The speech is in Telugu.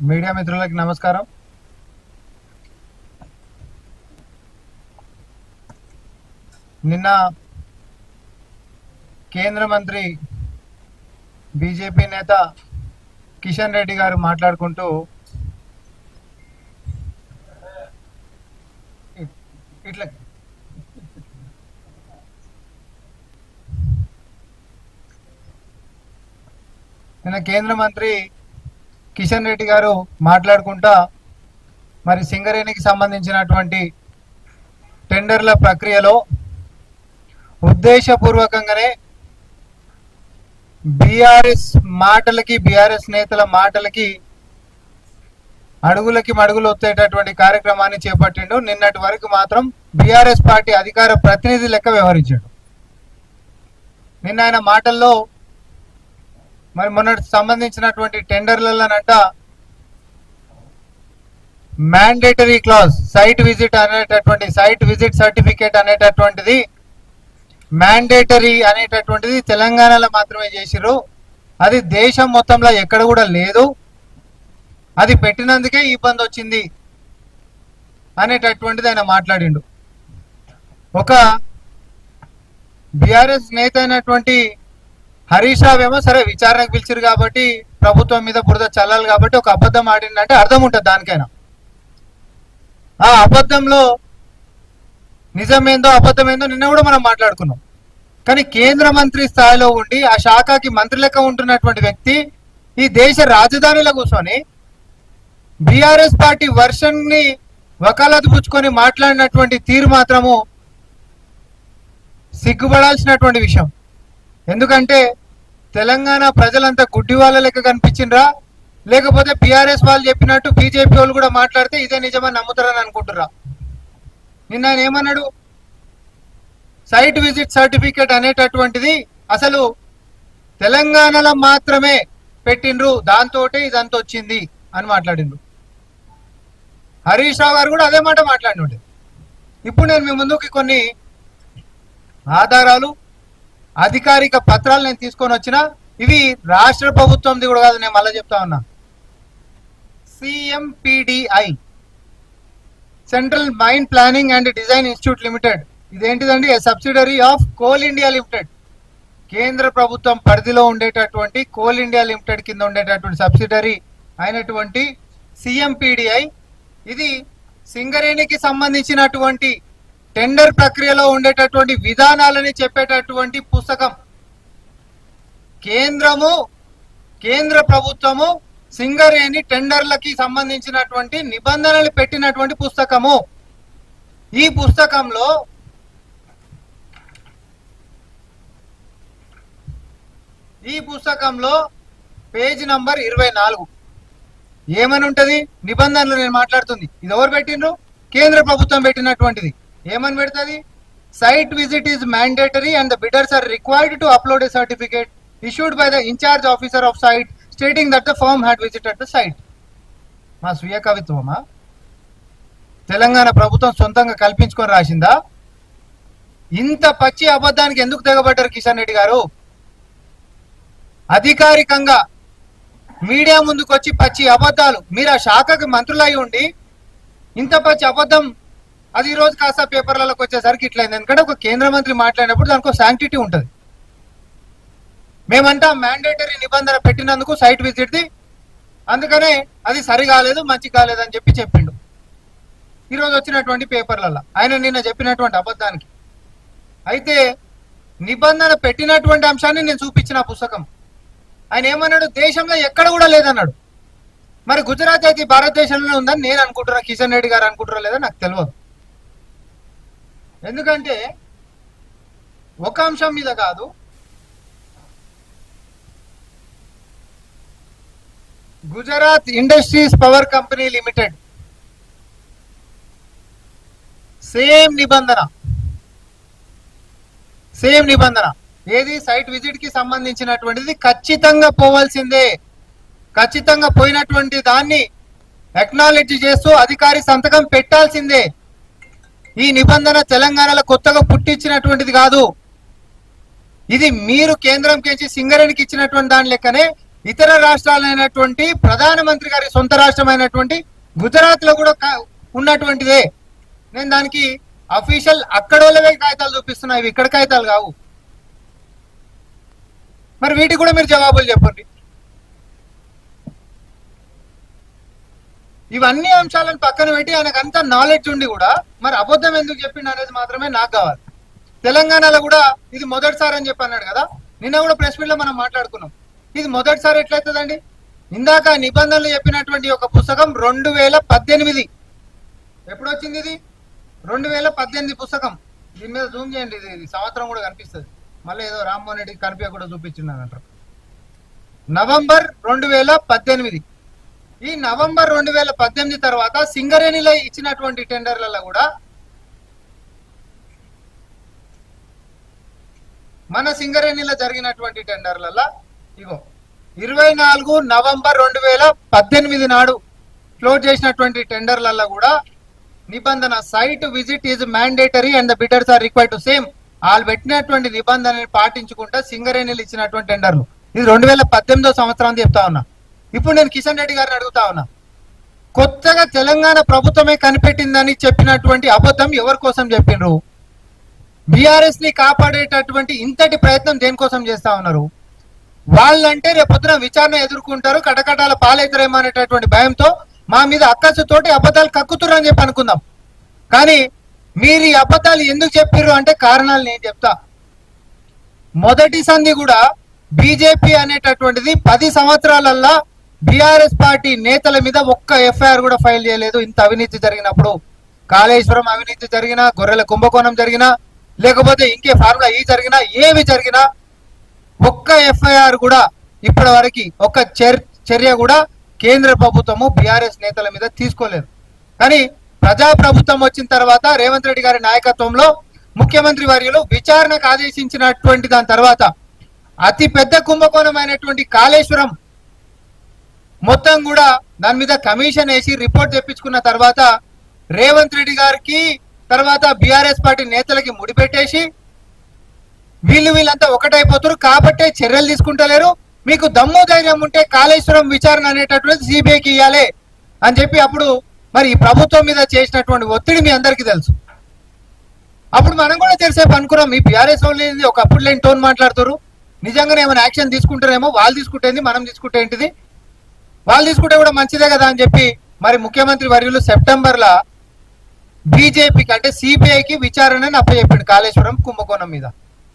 మీడియా మిత్రులకు నమస్కారం. నిన్న కేంద్ర మంత్రి బీజేపీ నేత కిషన్ రెడ్డి గారు మాట్లాడుకుంటూ ఇట్లా నిన్న కేంద్ర మంత్రి కిషన్ రెడ్డి గారు మాట్లాడుకుంటా మరి సింగరేణికి సంబంధించినటువంటి టెండర్ల ప్రక్రియలో ఉద్దేశపూర్వకంగానే బీఆర్ఎస్ మాటలకి, బీఆర్ఎస్ నేతల మాటలకి అడుగులకి మడుగులు వచ్చేటటువంటి కార్యక్రమాన్ని చేపట్టిండు. నిన్నటి వరకు మాత్రం బీఆర్ఎస్ పార్టీ అధికార ప్రతినిధి లెక్క వ్యవహరించాడు. నిన్న ఆయన మాటల్లో మరి మొన్నటి సంబంధించినటువంటి టెండర్లలోనంట మ్యాండేటరీ క్లాజ్ సైట్ విజిట్ అనేటటువంటి సైట్ విజిట్ సర్టిఫికేట్ అనేటటువంటిది మ్యాండేటరీ అనేటటువంటిది తెలంగాణలో మాత్రమే చేసిర్రు, అది దేశం మొత్తంలో ఎక్కడ కూడా లేదు, అది పెట్టినందుకే ఇబ్బంది వచ్చింది అనేటటువంటిది ఆయన మాట్లాడిండు. ఒక బీఆర్ఎస్ నేత అయినటువంటి హరీష్ రావు ఏమో సరే విచారణకు పిలిచిరు కాబట్టి ప్రభుత్వం మీద బురద చల్లాలి కాబట్టి ఒక అబద్ధం ఆడిందంటే అర్థం ఉంటుంది దానికైనా. ఆ అబద్ధంలో నిజమేందో అబద్ధమేందో నిన్న కూడా మనం మాట్లాడుకున్నాం. కానీ కేంద్ర మంత్రి స్థాయిలో ఉండి ఆ శాఖకి మంత్రి లెక్క ఉంటున్నటువంటి వ్యక్తి ఈ దేశ రాజధానిలో కూర్చొని బీఆర్ఎస్ పార్టీ వర్షన్ ని వకాలతు పుచ్చుకొని మాట్లాడినటువంటి తీరు మాత్రము సిగ్గుపడాల్సినటువంటి విషయం. ఎందుకంటే తెలంగాణ ప్రజలంతా గుడ్డి వాళ్ళ లెక్క కనిపించిండ్రా, లేకపోతే బీఆర్ఎస్ వాళ్ళు చెప్పినట్టు బీజేపీ వాళ్ళు కూడా మాట్లాడితే ఇదే నిజమని నమ్ముతారని అనుకుంటురా? నిన్న ఆయన ఏమన్నాడు, సైట్ విజిట్ సర్టిఫికేట్ అనేటటువంటిది అసలు తెలంగాణలో మాత్రమే పెట్టిండ్రు, దాంతో ఇదంతా వచ్చింది అని మాట్లాడిండ్రు. హరీష్ రావు గారు కూడా అదే మాట మాట్లాడినండి. ఇప్పుడు నేను మీ ముందుకి కొన్ని ఆధారాలు, అధికారిక పత్రాలు నేను తీసుకొని వచ్చిన, ఇవి రాష్ట్ర ప్రభుత్వంది కూడా కాదు, నేను మళ్ళీ చెప్తా ఉన్నా. CMPDI central mine planning and design institute limited, ఇదేంటిదండి? Subsidiary of coal India limited, కేంద్ర ప్రభుత్వం పరిధిలో ఉండేటటువంటి కోల్ ఇండియా లిమిటెడ్ కింద ఉండేటటువంటి సబ్సిడరీ అయినటువంటి సిఎంపిడిఐ, ఇది సింగరేణికి సంబంధించినటువంటి టెండర్ ప్రక్రియలో ఉండేటటువంటి విధానాలని చెప్పేటటువంటి పుస్తకం. కేంద్ర ప్రభుత్వము సింగరేణి టెండర్లకి సంబంధించినటువంటి నిబంధనలు పెట్టినటువంటి పుస్తకము. ఈ పుస్తకంలో పేజ్ నంబర్ 24 ఏమని ఉంటది? నిబంధనలు నేను మాట్లాడుతుంది. ఇది ఎవరు పెట్టిండ్రు? కేంద్ర ప్రభుత్వం పెట్టినటువంటిది. ఏమని పెడుతుంది? Site visit is mandatory and the bidders are required to upload a certificate issued by the in-charge officer of site stating that the firm had visited the site. మా స్వీయ కవిత్వమా? తెలంగాణ ప్రభుత్వం సొంతంగా కల్పించుకొని రాసిందా? ఇంత పచ్చి అబద్ధానికి ఎందుకు తెగబడ్డారు కిషన్ రెడ్డి గారు? అధికారికంగా మీడియా ముందుకు వచ్చి పచ్చి అబద్ధాలు, మీరు ఆ శాఖకు మంత్రులై ఉండి ఇంత పచ్చి అబద్ధం, అది ఈరోజు కాస్త పేపర్లలోకి వచ్చేసరికి ఇట్లయింది. ఎందుకంటే ఒక కేంద్ర మంత్రి మాట్లాడినప్పుడు దానికి ఒక శాంక్టిటీ ఉంటుంది. మేమంతా మ్యాండేటరీ నిబంధన పెట్టినందుకు సైట్ విజిట్ది, అందుకనే అది సరి కాలేదు, మంచి కాలేదు అని చెప్పిండు ఈరోజు వచ్చినటువంటి పేపర్లలో ఆయన నిన్న చెప్పినటువంటి అబద్ధానికి. అయితే నిబంధన పెట్టినటువంటి అంశాన్ని నేను చూపించిన పుస్తకం. ఆయన ఏమన్నాడు? దేశంలో ఎక్కడ కూడా లేదన్నాడు. మరి గుజరాత్ అయితే భారతదేశంలో ఉందని నేను అనుకుంటున్నా, కిషన్ రెడ్డి గారు అనుకుంటారా లేదా నాకు తెలియదు. ఎందుకంటే ఒక అంశం మీద కాదు, Gujarat industries power company limited same నిబంధన ఏది? సైట్ విజిట్ కి సంబంధించినటువంటిది ఖచ్చితంగా పోవాల్సిందే, ఖచ్చితంగా పోయినటువంటి దాన్ని అక్నాలెడ్జ్ చేస్తూ అధికారి సంతకం పెట్టాల్సిందే. ఈ నిబంధన తెలంగాణలో కొత్తగా పుట్టించినటువంటిది కాదు. ఇది మీరు కేంద్రం కేంచి సింగరేణికి ఇచ్చినటువంటి దాని లెక్కనే ఇతర రాష్ట్రాలైనటువంటి ప్రధానమంత్రి గారి సొంత రాష్ట్రమైనటువంటి గుజరాత్ లో కూడా ఉన్నటువంటిదే. నేను దానికి అఫీషియల్ అక్కడోళ్ళవే కాగితాలు చూపిస్తున్నా, ఇవి ఇక్కడ కాగితాలు కావు. మరి వీటికి కూడా మీరు జవాబులు చెప్పండి. ఇవన్నీ అంశాలను పక్కన పెట్టి ఆయనకు అంత నాలెడ్జ్ ఉండి కూడా మరి అబద్ధం ఎందుకు చెప్పిండు అనేది మాత్రమే నాకు కావాలి. తెలంగాణలో కూడా ఇది మొదటిసారి అని చెప్పి అన్నాడు కదా, నిన్న కూడా ప్రెస్ మీట్ లో మనం మాట్లాడుకున్నాం. ఇది మొదటిసారి ఎట్లయితుందండి? ఇందాక నిబంధనలు చెప్పినటువంటి ఒక పుస్తకం 2018 ఎప్పుడు వచ్చింది? ఇది 2018 పుస్తకం. దీని మీద జూమ్ చేయండి, ఇది సంవత్సరం కూడా కనిపిస్తుంది. మళ్ళీ ఏదో రామ్మోహన్ రెడ్డి కనిపి కూడా చూపించిందంటారు. నవంబర్ 2018. ఈ నవంబర్ 2018 తర్వాత సింగరేణిలో ఇచ్చినటువంటి టెండర్లలో కూడా మన సింగరేణిలో జరిగినటువంటి టెండర్లలో ఇగో 24 నవంబర్ 2018 నాడు క్లోజ్ చేసినటువంటి టెండర్లలో కూడా నిబంధన site visit is mandatory and the bidders are required to same. వాళ్ళు పెట్టినటువంటి నిబంధనని పాటించుకుంటా సింగరేణిలు ఇచ్చినటువంటి టెండర్లు. ఇది 2018 సంవత్సరం అని చెప్తా ఉన్నా. ఇప్పుడు నేను కిషన్ రెడ్డి గారిని అడుగుతా ఉన్నా, కొత్తగా తెలంగాణ ప్రభుత్వమే కనిపెట్టిందని చెప్పినటువంటి అబద్ధం ఎవరి కోసం చెప్పిండ్రు? బీఆర్ఎస్ ని కాపాడేటటువంటి ఇంతటి ప్రయత్నం దేనికోసం చేస్తా ఉన్నారు? వాళ్ళంటే రేపొద్దున విచారణ ఎదుర్కొంటారు, కటకటాల పాలైతారేమో అనేటటువంటి భయంతో మా మీద అక్కసుతోటి అబద్ధాలు కక్కుతురు అని చెప్పి అనుకుందాం. కానీ మీరు ఈ అబద్ధాలు ఎందుకు చెప్పిర్రు అంటే కారణాలు నేను చెప్తా. మొదటి సంధి కూడా బీజేపీ అనేటటువంటిది 10 సంవత్సరాలల్లా బీఆర్ఎస్ పార్టీ నేతల మీద ఒక్క ఎఫ్ఐఆర్ కూడా ఫైల్ చేయలేదు. ఇంత అవినీతి జరిగినప్పుడు, కాళేశ్వరం అవినీతి జరిగినా, గొర్రెల కుంభకోణం జరిగినా, లేకపోతే ఇంకే ఫార్ములా ఈ జరిగినా, ఏవి జరిగినా ఒక్క ఎఫ్ఐఆర్ కూడా ఇప్పటి వరకు ఒక్క చర్య కూడా కేంద్ర ప్రభుత్వము బీఆర్ఎస్ నేతల మీద తీసుకోలేదు. కానీ ప్రజాప్రభుత్వం వచ్చిన తర్వాత రేవంత్ రెడ్డి గారి నాయకత్వంలో ముఖ్యమంత్రి వర్యులు విచారణకు ఆదేశించినటువంటి దాని తర్వాత అతి పెద్ద కుంభకోణం అయినటువంటి కాళేశ్వరం మొత్తం కూడా దాని మీద కమిషన్ వేసి రిపోర్ట్ తెప్పించుకున్న తర్వాత రేవంత్ రెడ్డి గారికి తర్వాత బీఆర్ఎస్ పార్టీ నేతలకి ముడిపెట్టేసి వీళ్ళంతా ఒకటైపోతారు కాబట్టే చర్యలు తీసుకుంటలేరు, మీకు దమ్ము ధైర్యం ఉంటే కాళేశ్వరం విచారణ అనేటటువంటి సిబిఐకి ఇవ్వాలి అని చెప్పి అప్పుడు మరి ఈ ప్రభుత్వం మీద చేసినటువంటి ఒత్తిడి మీ అందరికీ తెలుసు. అప్పుడు మనం కూడా తెలిసేపు అనుకున్నాం, ఈ బీఆర్ఎస్ వాళ్ళు ఒకప్పుడు లేని టోన్ మాట్లాడుతారు, నిజంగానే ఏమైనా యాక్షన్ తీసుకుంటారేమో, వాళ్ళు తీసుకుంటేంది మనం తీసుకుంటే ఏంటిది, వాళ్ళు తీసుకుంటే కూడా మంచిదే కదా అని చెప్పి మరి ముఖ్యమంత్రి వర్యులు సెప్టెంబర్లో బీజేపీకి అంటే సిబిఐకి విచారణని అప్పచెప్పిండు కాళేశ్వరం కుంభకోణం మీద.